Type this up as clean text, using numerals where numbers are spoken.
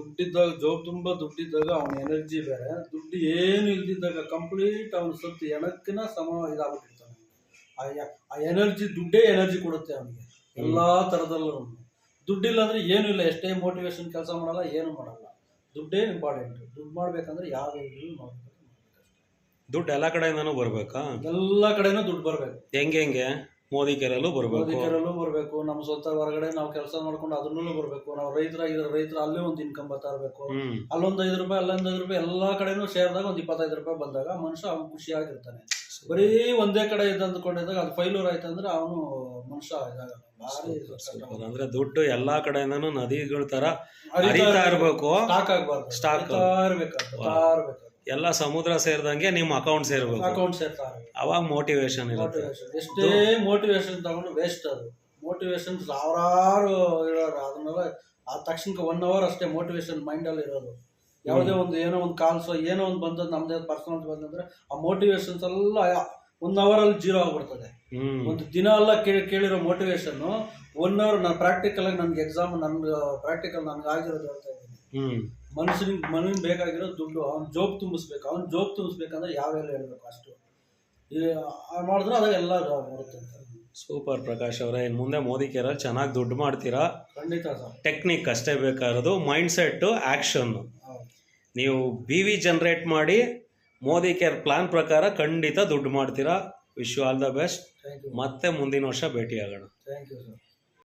ದುಡ್ಡಿದ್ದಾಗ ಜೋಬ್ ತುಂಬ ದುಡ್ಡಿದ್ದಾಗ ಅವನ ಎನರ್ಜಿ ಬೇರೆ, ದುಡ್ಡು ಏನು ಇಲ್ದಿದ್ದಾಗ ಕಂಪ್ಲೀಟ್ ಅವನ ಸತ್ತು ಎಣಕ್ಕಿನ ಸಮ ಇದಾಗ್ಬಿಟ್ಟಿರ್ತಾನೆ. ಆ ಎನರ್ಜಿ, ದುಡ್ಡೇ ಎನರ್ಜಿ ಕೊಡುತ್ತೆ ಅವನಿಗೆ ಎಲ್ಲಾ ತರದಲ್ಲೂ. ದುಡ್ಡಿಲ್ಲ ಅಂದ್ರೆ ಏನು ಇಲ್ಲ, ಎಷ್ಟೇ ಮೋಟಿವೇಶನ್ ಕೆಲಸ ಮಾಡಲ್ಲ, ಏನು ಮಾಡಲ್ಲ. ದುಡ್ಡೇ ಇಂಪಾರ್ಟೆಂಟ್. ದುಡ್ಡು ಮಾಡ್ಬೇಕಂದ್ರೆ ಯಾವ ಮಾಡ್ಬೇಕು. ದುಡ್ಡು ಎಲ್ಲ ಕಡೆಯಿಂದನೂ ಬರ್ಬೇಕಾ? ಎಲ್ಲ ಕಡೆನೂ ದುಡ್ಡು ಬರ್ಬೇಕು. ಹೆಂಗೆ ಮೋದಿ ಕೇರಲ್ಲೂ ಬರ್ಬೇಕು, ನಮ್ಮ ಸ್ವಂತ ಹೊರಗಡೆ ನಾವು ಕೆಲಸ ಮಾಡ್ಕೊಂಡು ಅದನ್ನೂ ಬರ್ಬೇಕು. ನಾವು ರೈತರು ಅಲ್ಲೇ ಒಂದು ಇನ್ಕಮ್ ಬರ್ತಾ ಇರಬೇಕು. ಅಲ್ಲೊಂದು 5 ರೂಪಾಯಿ, ಅಲ್ಲೊಂದು 5 ರೂಪಾಯಿ, ಎಲ್ಲಾ ಕಡೆನೂ ಸೇರಿದಾಗ ಒಂದು 25 ರೂಪಾಯಿ ಬಂದಾಗ ಮನುಷ್ಯ ಅವ್ನು ಖುಷಿಯಾಗಿರ್ತಾನೆ. ಬರೀ ಒಂದೇ ಕಡೆ ಅಂದ್ಕೊಂಡಿದ್ದಾಗ ಅದು ಫೈಲೂರ್ ಆಯ್ತು ಅಂದ್ರೆ ಅವನು ಮನುಷ್ಯ ಇದಾಗಲ್ಲ. ಅಂದ್ರೆ ದುಡ್ಡು ಎಲ್ಲಾ ಕಡೆಯಿಂದನೂ ನದಿಗಳ ತರ ಹರಿತಾ ಇರ್ಬೇಕು, ಸ್ಟಾಕ್ ಎಲ್ಲ ಸಮುದ್ರ ಸೇರಿದಂಗೆ ನಿಮ್ಮ ಅಕೌಂಟ್ ಸೇರ್ಬೇಕು. ಅವಾಗ ಮೋಟಿವೇಶನ್ ಇರುತ್ತೆ. ಎಷ್ಟೇ ಮೋಟಿವೇಶನ್ ತಗೊಂಡು ವೇಸ್ಟ್. ಅದು ಮೋಟಿವೇಶನ್ ಸಾವಿರಾರು ಇರೋರು, ಅದನ್ನೆಲ್ಲ ಆ ತಕ್ಷಣಕ್ಕೆ 1 hour ಅಷ್ಟೇ ಮೋಟಿವೇಶನ್ ಮೈಂಡಲ್ಲಿ ಇರೋದು. ಯಾವುದೇ ಒಂದು ಏನೋ ಒಂದು ಕಾಲ್ಸೋ ಏನೋ ಒಂದು ಬಂದದ್ದು ನಮ್ದೇ ಪರ್ಸನಲ್ ಬಂದಂದ್ರೆ ಆ ಮೋಟಿವೇಶನ್ಸ್ ಎಲ್ಲ 1 hour ಅಲ್ಲಿ ಜೀರೋ ಆಗ್ಬಿಡ್ತದೆ. ಒಂದು ದಿನ ಎಲ್ಲ ಕೇಳಿರೋ ಮೋಟಿವೇಶನ್ 1 hour ನಾನು ಪ್ರಾಕ್ಟಿಕಲ್ ಆಗಿ ನನ್ಗೆ ಎಕ್ಸಾಮ್, ನನ್ಗೆ ಪ್ರಾಕ್ಟಿಕಲ್ ನನ್ಗೆ ಆಗಿರೋದು ಹೇಳ್ತಾ ಇದ್ದೀನಿ. ಮನುಷ್ಯನಿಗೆ ಬೇಕಾಗಿರೋ ದುಡ್ಡು, ಅವ್ನ ಜೋಬ್ ತುಂಬಿಸ್ಬೇಕು. ಅವ್ನ ಜೋಬ್ ತುಂಬಿಸ್ಬೇಕಂದ್ರೆ ಯಾವೆಲ್ಲ ಹೇಳ್ಬೇಕು ಅಷ್ಟು ಮಾಡಿದ್ರೆ ಅದಾಗ ಎಲ್ಲ ಬರುತ್ತೆ ಅಂತ. ಸೂಪರ್ ಪ್ರಕಾಶ್ ಅವರೇ, ಇನ್ನು ಮುಂದೆ ಮೋದಿ ಕೇರಲ್ಲಿ ಚೆನ್ನಾಗಿ ದುಡ್ಡು ಮಾಡ್ತೀರಾ. ಖಂಡಿತ ಸರ್. ಟೆಕ್ನಿಕ್ ಅಷ್ಟೇ ಬೇಕಾಗಿರೋದು, ಮೈಂಡ್ ಸೆಟ್, ಆಕ್ಷನ್. ನೀವು BV ಜನರೇಟ್ ಮಾಡಿ ಮೋದಿ ಕೇರ್ ಪ್ಲಾನ್ ಪ್ರಕಾರ ಖಂಡಿತ ದುಡ್ಡು ಮಾಡ್ತೀರಾ. Wish you all the best. ಮತ್ತೆ ಮುಂದಿನ ವರ್ಷ ಭೇಟಿ ಆಗೋಣ. Thank you sir.